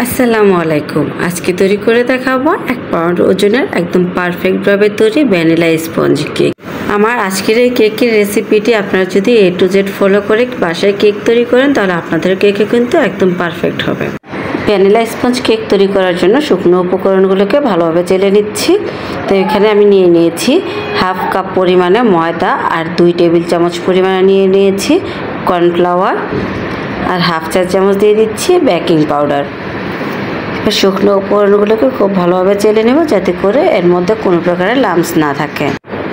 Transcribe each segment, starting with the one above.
আসসালামু আলাইকুম। আজকে তৈরি করে দেখাবো 1 পাউন্ড ওজনের একদম পারফেক্টভাবে তৈরি ভ্যানিলা স্পঞ্জ কেক। আমার আজকের এই কেকের রেসিপিটি আপনারা যদি A to Z ফলো করে বাসায় কেক তৈরি করেন তাহলে আপনাদের কেকে কিন্তু একদম পারফেক্ট হবে। ভ্যানিলা স্পঞ্জ কেক তৈরি করার জন্য শুকনো উপকরণগুলোকে ভালোভাবে চেলে নিচ্ছি। তো এখানে আমি নিয়েছি হাফ কাপ পরিমাণে ময়দা আর 2 টেবিল চামচ পরিমাণে নিয়েছি কর্নফ্লাওয়ার আর হাফ চা চামচ দিয়ে দিচ্ছি বেকিং পাউডার। শুকনো উপকরণগুলোকে খুব ভালোভাবে চেলে নেব যাতে করে এর মধ্যে কোনো প্রকারের লাম্পস না থাকে।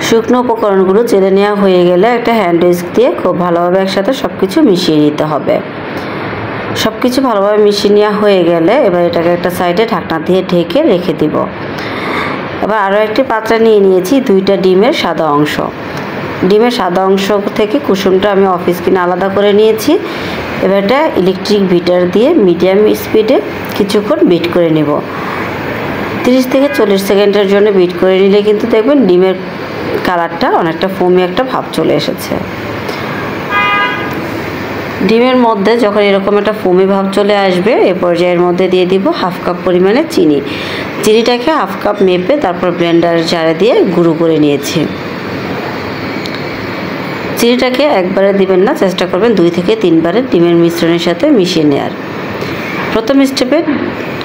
শুকনো উপকরণগুলো চেলে নেওয়া হয়ে গেলে একটা হ্যান্ড হুইস্ক দিয়ে খুব ভালোভাবে একসাথে সব কিছু মিশিয়ে নিতে হবে। সব কিছু ভালোভাবে মিশিয়ে নেওয়া হয়ে গেলে এবার এটাকে একটা সাইডে ঢাকনা দিয়ে ঢেকে রেখে দিব। এবার আরও একটি পাত্রে নিয়েছি 2টা ডিমের সাদা অংশ। ডিমের সাদা অংশ থেকে কুসুমটা আমি অফিস কিনে আলাদা করে নিয়েছি। এবার এটা ইলেকট্রিক বিটার দিয়ে মিডিয়াম স্পিডে কিছুক্ষণ বিট করে নেব। 30 থেকে 40 সেকেন্ডের জন্য বিট করে নিলে কিন্তু দেখবেন ডিমের কালারটা অনেকটা ফোমি একটা ভাব চলে এসেছে। ডিমের মধ্যে যখন এরকম একটা ফোমি ভাব চলে আসবে এ পর্যায়ের মধ্যে দিয়ে দিব হাফ কাপ পরিমাণে চিনি। চিনিটাকে হাফ কাপ মেপে তারপর ব্লেন্ডার জারে দিয়ে গুঁড়ো করে নিয়েছি। চিনিটাকে একবারে দিবেন না, চেষ্টা করবেন 2 থেকে 3 বারে ডিমের মিশ্রণের সাথে মিশিয়ে নেওয়ার। প্রথম স্টেপে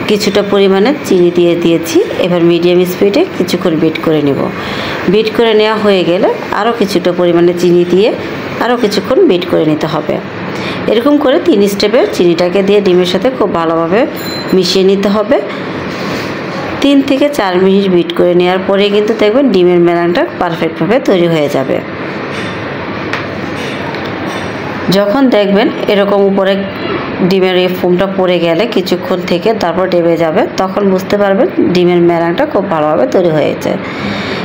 কিছুটা পরিমাণে চিনি দিয়ে দিয়েছি। এবার মিডিয়াম স্পিডে কিছুক্ষণ বিট করে নেব। বিট করে নেওয়া হয়ে গেলে আরও কিছুটা পরিমাণে চিনি দিয়ে আরও কিছুক্ষণ বিট করে নিতে হবে। এরকম করে 3 স্টেপে চিনিটাকে দিয়ে ডিমের সাথে খুব ভালোভাবে মিশিয়ে নিতে হবে। 3 থেকে 4 মিনিট বিট করে নেওয়ার পরে কিন্তু দেখবেন ডিমের মেলানটা পারফেক্টভাবে তৈরি হয়ে যাবে। যখন দেখবেন এরকম উপরে ডিমের এই ফোমটা পড়ে গেলে কিছুক্ষণ থেকে তারপর ডেবে যাবে, তখন বুঝতে পারবেন ডিমের মেলানটা খুব ভালোভাবে তৈরি হয়েছে।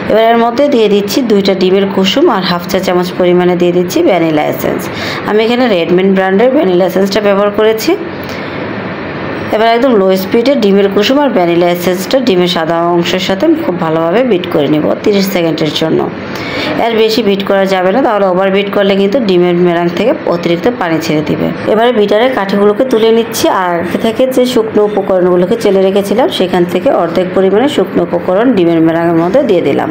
এবার এর মধ্যে দিয়ে দিচ্ছি 2টা ডিমের কুসুম আর হাফ চা চামচ পরিমাণে দিয়ে দিচ্ছি ভ্যানিলা এসেন্স। আমি এখানে রেডমিন ব্র্যান্ডের ভ্যানিলা এসেন্সটা ব্যবহার করেছি। এবার একদম লো স্পিডে ডিমের কুসুম আর ভ্যানিলা এসেন্সটা ডিমের সাদা অংশের সাথে খুব ভালোভাবে বিট করে নেব 30 সেকেন্ডের জন্য। এর বেশি বিট করা যাবে না, তাহলে ওভার বিট করলে কিন্তু ডিমের মেলান থেকে অতিরিক্ত পানি ছেড়ে দিবে। এবারে বিটারের কাঠিগুলোকে তুলে নিচ্ছি আর আগে থেকে যে শুকনো উপকরণগুলোকে চেলে রেখেছিলাম সেখান থেকে অর্ধেক পরিমাণে শুকনো উপকরণ ডিমের মেলানের মধ্যে দিয়ে দিলাম।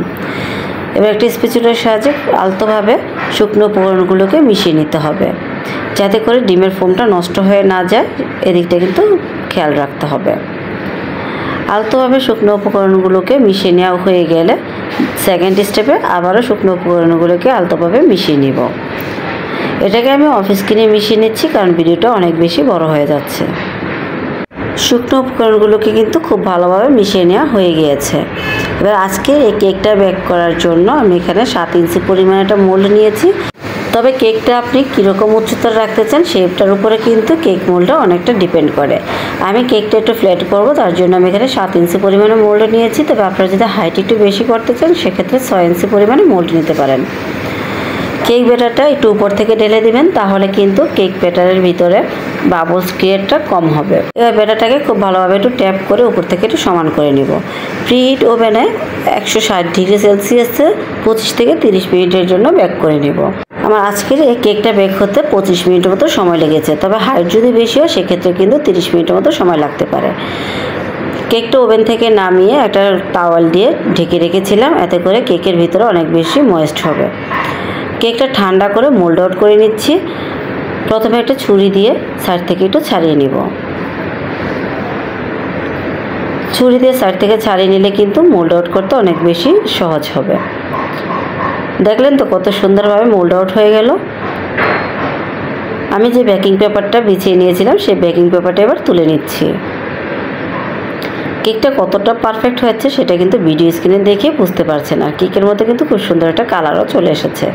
এবার একটি স্প্যাচুলার সাহায্যে আলতোভাবে শুকনো উপকরণগুলোকে মিশিয়ে নিতে হবে যাতে করে ডিমের ফোমটা নষ্ট হয়ে না যায়, এদিকটা কিন্তু খেয়াল রাখতে হবে। আলতোভাবে শুকনো উপকরণগুলোকে মিশিয়ে নেওয়া হয়ে গেলে সেকেন্ড স্টেপে আবারও শুকনো উপকরণগুলোকে আলতোভাবে মিশিয়ে নিব। এটাকে আমি অফিস কিনে মিশিয়ে নিচ্ছি কারণ ভিডিওটা অনেক বেশি বড় হয়ে যাচ্ছে। শুকনো উপকরণগুলোকে কিন্তু খুব ভালোভাবে মিশিয়ে নেওয়া হয়ে গিয়েছে। এবার আজকে এই কেকটা বেক করার জন্য আমি এখানে 7 ইঞ্চি পরিমাণে একটা মোল্ড নিয়েছি। তবে কেকটা আপনি কীরকম উচ্চতার রাখতে চান সেটার উপরে কিন্তু কেক মোল্ডটা অনেকটা ডিপেন্ড করে। আমি কেকটা একটু ফ্ল্যাট করব, তার জন্য আমি এখানে 7 ইঞ্চি পরিমাণে মোল্ড নিয়েছি। তবে আপনারা যদি হাইট একটু বেশি করতে চান সেক্ষেত্রে 6 ইঞ্চি পরিমাণে মোল্ড নিতে পারেন। কেক ব্যাটারটা একটু উপর থেকে ঢেলে দিবেন, তাহলে কিন্তু কেক ব্যাটারের ভিতরে বাবলস ক্রিয়েটটা কম হবে। এবার ব্যাটারটাকে খুব ভালোভাবে একটু ট্যাপ করে উপর থেকে একটু সমান করে নিব। প্রিহিট ওভেনে 160 ডিগ্রি সেলসিয়াসে 25 থেকে 30 মিনিটের জন্য বেক করে নেব। আমার আজকের এই কেকটা বেক হতে 25 মিনিটের মতো সময় লেগেছে। তবে হাইট যদি বেশি হয় সেক্ষেত্রে কিন্তু 30 মিনিটের মতো সময় লাগতে পারে। কেকটা ওভেন থেকে নামিয়ে একটা টাওয়াল দিয়ে ঢেকে রেখেছিলাম, এতে করে কেকের ভিতরে অনেক বেশি ময়েস্ট হবে। কেকটা ঠান্ডা করে মোল্ড আউট করে নিচ্ছি। প্রথমে একটা ছুরি দিয়ে সাইড থেকে একটু ছাড়িয়ে নিব। ছুরি দিয়ে সাইড থেকে ছাড়িয়ে নিলে কিন্তু মোল্ড আউট করতে অনেক বেশি সহজ হবে। দেখলেন তো কত সুন্দরভাবে মোল্ড আউট হয়ে গেল। আমি যে বেকিং পেপারটা বিছিয়ে নিয়েছিলাম সেই বেকিং পেপারটা এবার তুলে নিচ্ছি। কেকটা কতটা পারফেক্ট হয়েছে সেটা কিন্তু ভিডিও স্ক্রিনে দেখে বুঝতে পারছেন। আর কেকের মধ্যে কিন্তু খুব সুন্দর একটা কালারও চলে এসেছে।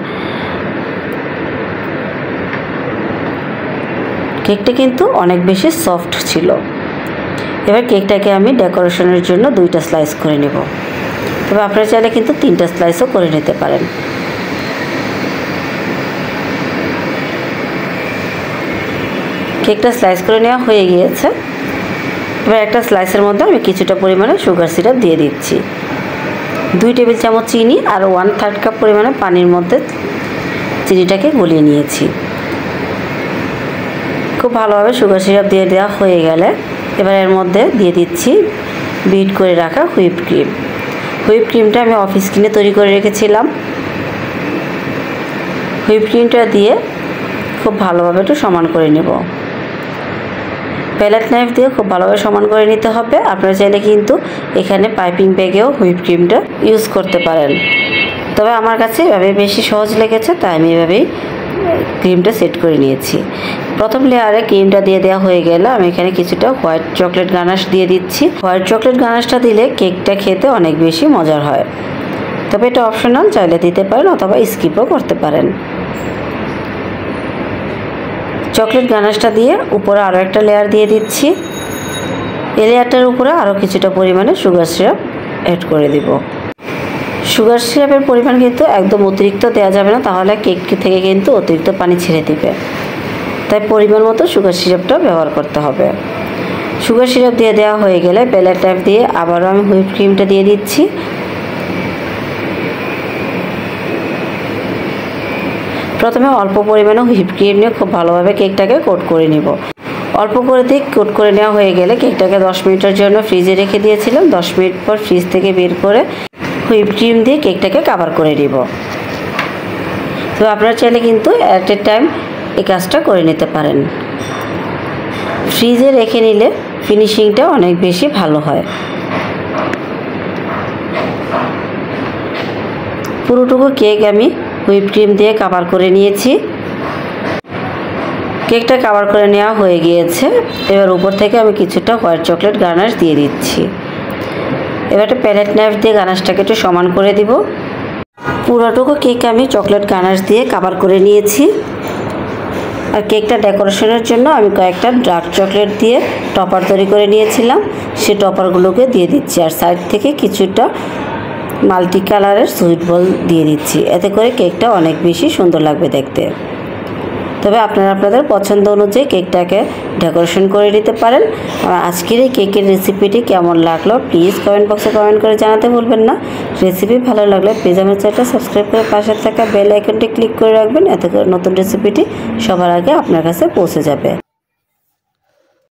কেকটা কিন্তু অনেক বেশি সফট ছিল। এবার কেকটাকে আমি ডেকোরেশনের জন্য 2টা স্লাইস করে নেব। তবে আপনারা চাইলে কিন্তু 3টা স্লাইসও করে নিতে পারেন। কেকটা স্লাইস করে নেওয়া হয়ে গিয়েছে। এবার একটা স্লাইসের মধ্যে আমি কিছুটা পরিমাণে সুগার সিরাপ দিয়ে দিচ্ছি। 2 টেবিল চামচ চিনি আর 1/3 কাপ পরিমাণে পানির মধ্যে চিনিটাকে গলিয়ে নিয়েছি। খুব ভালোভাবে সুগার সিরাপ দিয়ে দেওয়া হয়ে গেলে এবার এর মধ্যে দিয়ে দিচ্ছি বিট করে রাখা হুইপ ক্রিম। হুইপ ক্রিমটা আমি অফিস কিনে তৈরি করে রেখেছিলাম। হুইপ ক্রিমটা দিয়ে খুব ভালোভাবে একটু সমান করে নেব। প্যালেট নাইফ দিয়ে খুব ভালোভাবে সমান করে নিতে হবে। আপনারা চাইলে কিন্তু এখানে পাইপিং ব্যাগেও হুইপ ক্রিমটা ইউজ করতে পারেন, তবে আমার কাছে এভাবে বেশি সহজ লেগেছে, তাই আমি এভাবেই ক্রিমটা সেট করে নিয়েছি। প্রথম লেয়ারে ক্রিমটা দিয়ে দেওয়া হয়ে গেলে আমি এখানে কিছুটা হোয়াইট চকলেট গানাশ দিয়ে দিচ্ছি। হোয়াইট চকলেট গানাশটা দিলে কেকটা খেতে অনেক বেশি মজার হয়, তবে এটা অপশনাল, চাইলে দিতে পারেন অথবা স্কিপও করতে পারেন। চকলেট গানাশটা দিয়ে উপরে আরও একটা লেয়ার দিয়ে দিচ্ছি। এই লেয়ারটার উপরে আরও কিছুটা পরিমাণে সুগার সিরাপ অ্যাড করে দিব। সুগার সিরাপের পরিমাণ কিন্তু একদম অতিরিক্ত দেওয়া যাবে না, তাহলে কেক থেকে কিন্তু অতিরিক্ত পানি ছেড়ে দিবে, তাই পরিমাণ মতো সুগার সিরাপটা ব্যবহার করতে হবে। সুগার সিরাপ দিয়ে দেওয়া হয়ে গেলে প্যালেট নাইফ দিয়ে আবারও আমি হুইপ ক্রিমটা দিয়ে দিচ্ছি। প্রথমে অল্প পরিমাণে হুইপ ক্রিম নিয়ে খুব ভালোভাবে কেকটাকে কোট করে নিব। অল্প করে দিয়ে কোট করে নেওয়া হয়ে গেলে কেকটাকে 10 মিনিটের জন্য ফ্রিজে রেখে দিয়েছিলাম। 10 মিনিট পর ফ্রিজ থেকে বের করে হুইপ ক্রিম দিয়ে কেকটাকে কভার করে নিব। তো আপনারা চাইলে কিন্তু অ্যাট এ টাইম এই কাজটা করে নিতে পারেন। ফ্রিজে রেখে নিলে ফিনিশিংটা অনেক বেশি ভালো হয়। পুরোটুকু কেক আমি হুইপ ক্রিম দিয়ে কভার করে নিয়েছি। কেকটা কভার করে নেওয়া হয়ে গিয়েছে। এবার উপর থেকে আমি কিছুটা হোয়াইট চকলেট গানাশ দিয়ে দিচ্ছি। এবার একটা প্যালেট নাইফ দিয়ে গানাশটাকে একটু সমান করে দিব। পুরোটুকু কেক আমি চকলেট গানাশ দিয়ে কভার করে নিয়েছি। আর কেকটা ডেকোরেশনের জন্য আমি কয়েকটা ডার্ক চকলেট দিয়ে টপার তৈরি করে নিয়েছিলাম, সে টপারগুলোকে দিয়ে দিচ্ছি। আর সাইড থেকে কিছুটা মাল্টি কালারের সুইট বল দিয়ে দিচ্ছি, এতে করে কেকটা অনেক বেশি সুন্দর লাগবে দেখতে। তবে আপনারা আপনাদের পছন্দ অনুযায়ী কেকটাকে ডেকোরেশন করে নিতে পারেন। আজকের এই কেকের রেসিপিটি কেমন লাগলো প্লিজ কমেন্ট বক্সে কমেন্ট করে জানাতে ভুলবেন না। রেসিপি ভালো লাগলে প্লিজ আমার চ্যানেলটা সাবস্ক্রাইব করে পাশে থাকা বেল আইকনটি ক্লিক করে রাখবেন, এতে করে নতুন রেসিপিটি সবার আগে আপনার কাছে পৌঁছে যাবে।